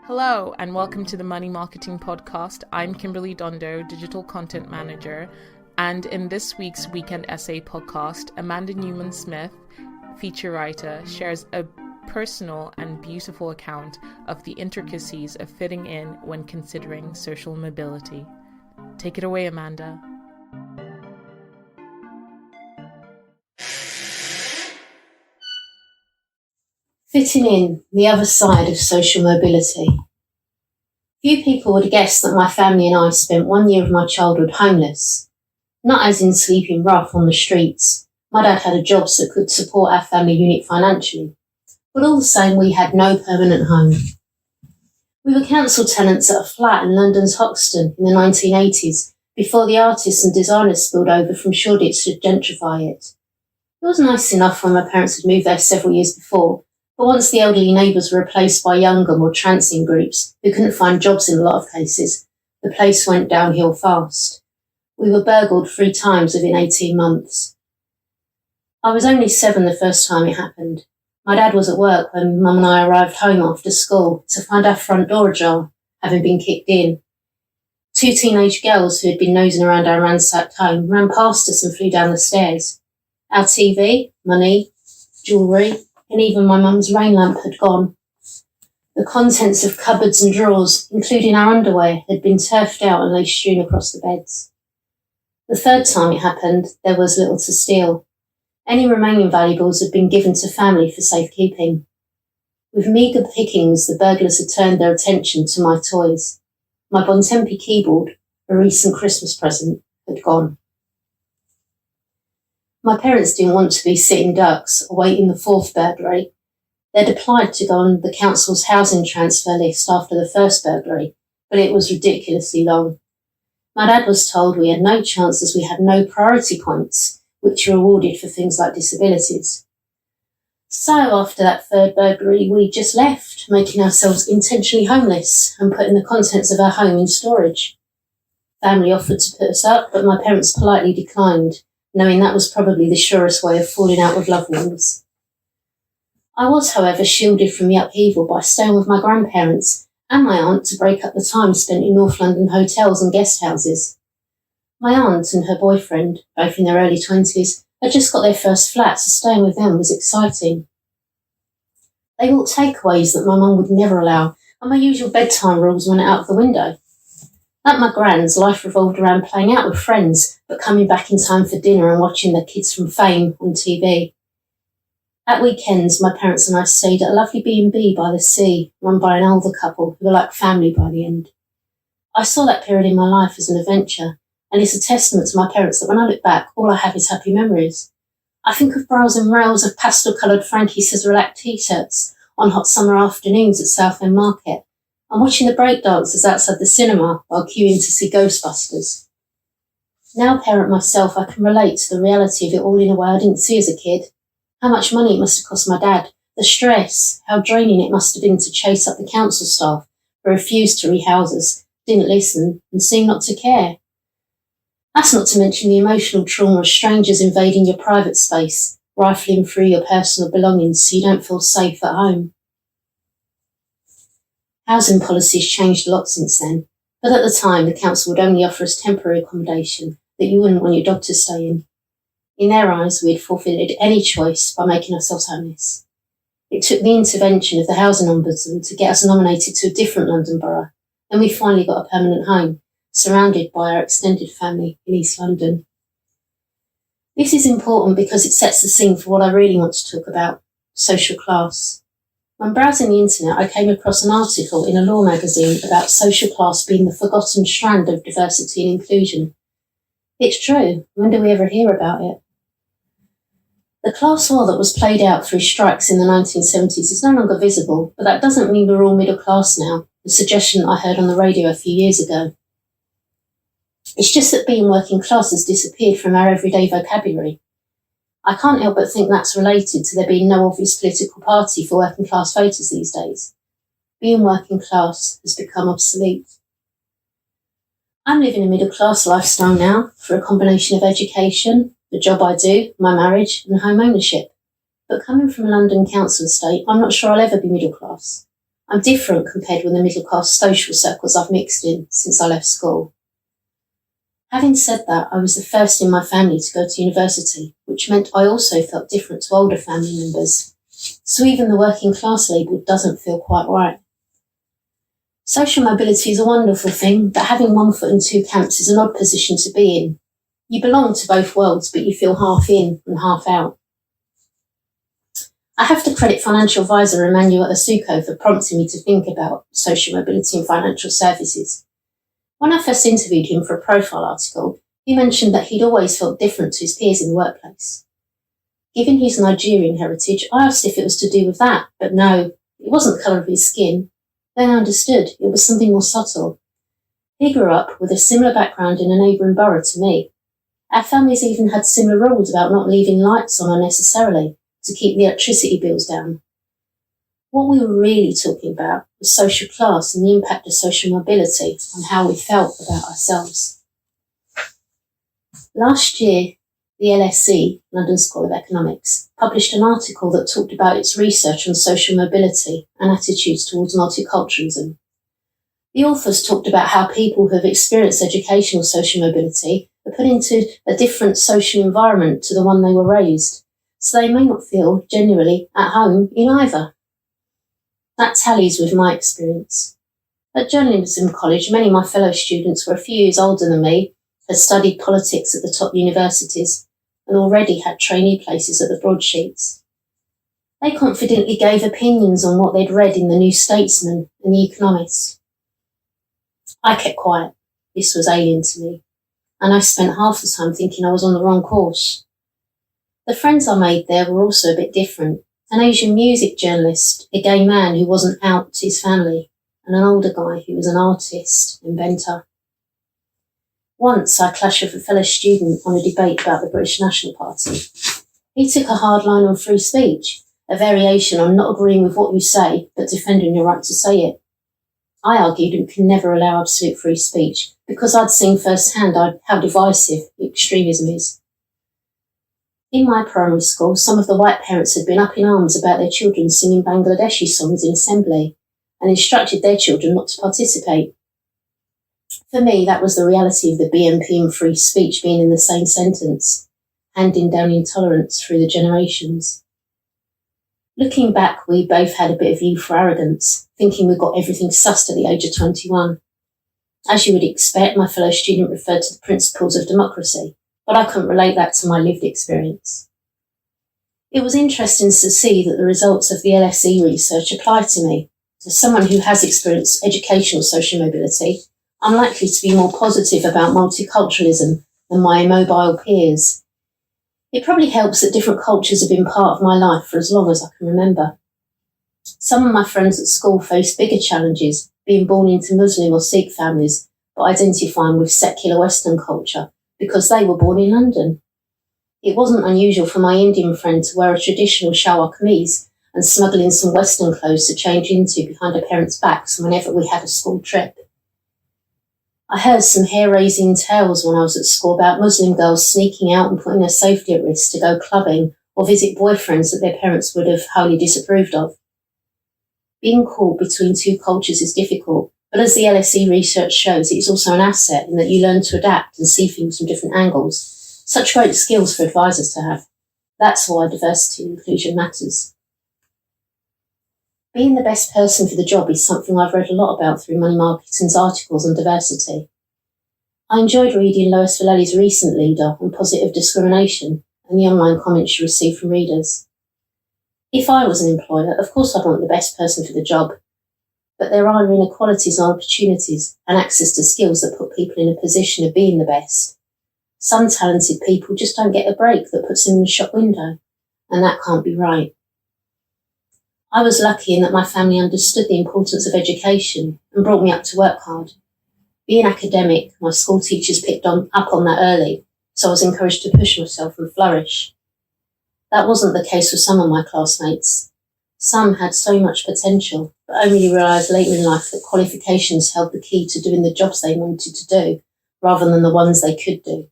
Hello and welcome to the Money Marketing Podcast. I'm Kimberly Dondo, Digital Content Manager, and in this week's Weekend Essay podcast, Amanda Newman Smith, feature writer, shares a personal and beautiful account of the intricacies of fitting in when considering social mobility. Take it away, Amanda. Fitting in, the other side of social mobility. Few people would guess that my family and I spent 1 year of my childhood homeless. Not as in sleeping rough on the streets. My dad had a job that could support our family unit financially. But all the same, we had no permanent home. We were council tenants at a flat in London's Hoxton in the 1980s, before the artists and designers spilled over from Shoreditch to gentrify it. It was nice enough when my parents had moved there several years before, but once the elderly neighbours were replaced by younger, more transient groups who couldn't find jobs in a lot of cases, the place went downhill fast. We were burgled 3 times within 18 months. I was only 7 the first time it happened. My dad was at work when Mum and I arrived home after school to find our front door ajar, having been kicked in. 2 teenage girls who had been nosing around our ransacked home ran past us and flew down the stairs. Our TV, money, jewellery, and even my mum's rain lamp had gone. The contents of cupboards and drawers, including our underwear, had been turfed out and lay strewn across the beds. The 3rd time it happened, there was little to steal. Any remaining valuables had been given to family for safekeeping. With meagre pickings, the burglars had turned their attention to my toys. My Bontempi keyboard, a recent Christmas present, had gone. My parents didn't want to be sitting ducks, awaiting the 4th burglary. They'd applied to go on the council's housing transfer list after the 1st burglary, but it was ridiculously long. My dad was told we had no chance as we had no priority points, which were awarded for things like disabilities. So after that 3rd burglary, we just left, making ourselves intentionally homeless and putting the contents of our home in storage. Family offered to put us up, but my parents politely declined, knowing that was probably the surest way of falling out with loved ones. I was, however, shielded from the upheaval by staying with my grandparents and my aunt to break up the time spent in North London hotels and guest houses. My aunt and her boyfriend, both in their early 20s, had just got their first flat, so staying with them was exciting. They bought takeaways that my mum would never allow, and my usual bedtime rules went out of the window. At my grand's, life revolved around playing out with friends, but coming back in time for dinner and watching the Kids from Fame on TV. At weekends, my parents and I stayed at a lovely B&B by the sea, run by an older couple who were like family by the end. I saw that period in my life as an adventure, and it's a testament to my parents that when I look back, all I have is happy memories. I think of browsing rails of pastel-coloured Frankie Scissor-Lac t-shirts on hot summer afternoons at Southend Market, and watching the breakdancers outside the cinema while queuing to see Ghostbusters. Now, parent myself, I can relate to the reality of it all in a way I didn't see as a kid. How much money it must have cost my dad, the stress, how draining it must have been to chase up the council staff who refused to rehouse us, didn't listen, and seemed not to care. That's not to mention the emotional trauma of strangers invading your private space, rifling through your personal belongings so you don't feel safe at home. Housing policies changed a lot since then, but at the time the council would only offer us temporary accommodation that you wouldn't want your dog to stay in. In their eyes, we had forfeited any choice by making ourselves homeless. It took the intervention of the Housing Ombudsman to get us nominated to a different London borough, and we finally got a permanent home, surrounded by our extended family in East London. This is important because it sets the scene for what I really want to talk about, social class. When browsing the internet, I came across an article in a law magazine about social class being the forgotten strand of diversity and inclusion. It's true. When do we ever hear about it? The class war that was played out through strikes in the 1970s is no longer visible, but that doesn't mean we're all middle class now, a suggestion that I heard on the radio a few years ago. It's just that being working class has disappeared from our everyday vocabulary. I can't help but think that's related to there being no obvious political party for working class voters these days. Being working class has become obsolete. I'm living a middle class lifestyle now for a combination of education, the job I do, my marriage and home ownership. But coming from a London council estate, I'm not sure I'll ever be middle class. I'm different compared with the middle-class social circles I've mixed in since I left school. Having said that, I was the first in my family to go to university, which meant I also felt different to older family members. So even the working class label doesn't feel quite right. Social mobility is a wonderful thing, but having one foot in two camps is an odd position to be in. You belong to both worlds, but you feel half in and half out. I have to credit financial advisor Emmanuel Asuko for prompting me to think about social mobility in financial services. When I first interviewed him for a profile article, he mentioned that he'd always felt different to his peers in the workplace. Given his Nigerian heritage, I asked if it was to do with that, but no, it wasn't the colour of his skin. Then I understood it was something more subtle. He grew up with a similar background in a neighbouring borough to me. Our families even had similar rules about not leaving lights on unnecessarily to keep the electricity bills down. What we were really talking about was social class and the impact of social mobility on how we felt about ourselves. Last year, the LSE, London School of Economics, published an article that talked about its research on social mobility and attitudes towards multiculturalism. The authors talked about how people who have experienced educational social mobility are put into a different social environment to the one they were raised, so they may not feel genuinely at home in either. That tallies with my experience. At journalism college, many of my fellow students were a few years older than me, had studied politics at the top universities, and already had trainee places at the broadsheets. They confidently gave opinions on what they'd read in the New Statesman and The Economist. I kept quiet. This was alien to me, and I spent half the time thinking I was on the wrong course. The friends I made there were also a bit different. An Asian music journalist, a gay man who wasn't out to his family, and an older guy who was an artist, inventor. Once I clashed with a fellow student on a debate about the British National Party. He took a hard line on free speech, a variation on not agreeing with what you say, but defending your right to say it. I argued we can never allow absolute free speech, because I'd seen firsthand how divisive extremism is. In my primary school, some of the white parents had been up in arms about their children singing Bangladeshi songs in assembly and instructed their children not to participate. For me, that was the reality of the BNP and free speech being in the same sentence, handing down intolerance through the generations. Looking back, we both had a bit of youthful arrogance, thinking we got everything sussed at the age of 21. As you would expect, my fellow student referred to the principles of democracy, but I couldn't relate that to my lived experience. It was interesting to see that the results of the LSE research applied to me. As someone who has experienced educational social mobility, I'm likely to be more positive about multiculturalism than my immobile peers. It probably helps that different cultures have been part of my life for as long as I can remember. Some of my friends at school faced bigger challenges, being born into Muslim or Sikh families, but identifying with secular Western culture, because they were born in London. It wasn't unusual for my Indian friend to wear a traditional shalwar kameez and smuggle in some Western clothes to change into behind her parents' backs whenever we had a school trip. I heard some hair-raising tales when I was at school about Muslim girls sneaking out and putting their safety at risk to go clubbing or visit boyfriends that their parents would have wholly disapproved of. Being caught between two cultures is difficult, but as the LSE research shows, it's also an asset in that you learn to adapt and see things from different angles. Such great skills for advisors to have. That's why diversity and inclusion matters. Being the best person for the job is something I've read a lot about through Money Marketing's articles on diversity. I enjoyed reading Lois Vallely's recent leader on positive discrimination and the online comments she received from readers. If I was an employer, of course I'd want the best person for the job, but there are inequalities and opportunities and access to skills that put people in a position of being the best. Some talented people just don't get a break that puts them in the shop window, and that can't be right. I was lucky in that my family understood the importance of education and brought me up to work hard. Being academic, my school teachers picked up on that early, so I was encouraged to push myself and flourish. That wasn't the case with some of my classmates. Some had so much potential, but only realised later in life that qualifications held the key to doing the jobs they wanted to do, rather than the ones they could do.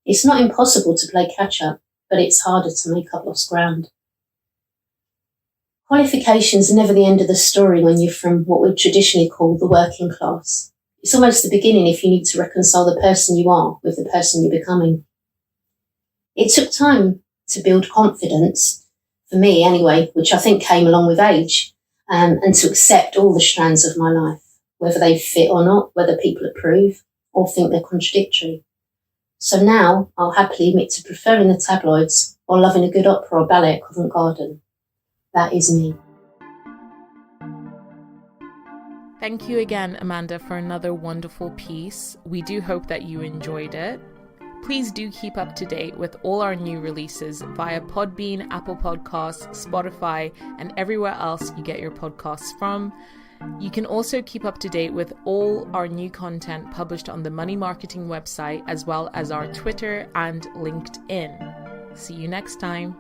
It's not impossible to play catch-up, but it's harder to make up lost ground. Qualifications are never the end of the story when you're from what we traditionally call the working class. It's almost the beginning if you need to reconcile the person you are with the person you're becoming. It took time to build confidence, for me anyway, which I think came along with age, and to accept all the strands of my life, whether they fit or not, whether people approve or think they're contradictory. So now I'll happily admit to preferring the tabloids or loving a good opera or ballet at Covent Garden. That is me. Thank you again, Amanda, for another wonderful piece. We do hope that you enjoyed it. Please do keep up to date with all our new releases via Podbean, Apple Podcasts, Spotify, and everywhere else you get your podcasts from. You can also keep up to date with all our new content published on the Money Marketing website, as well as our Twitter and LinkedIn. See you next time.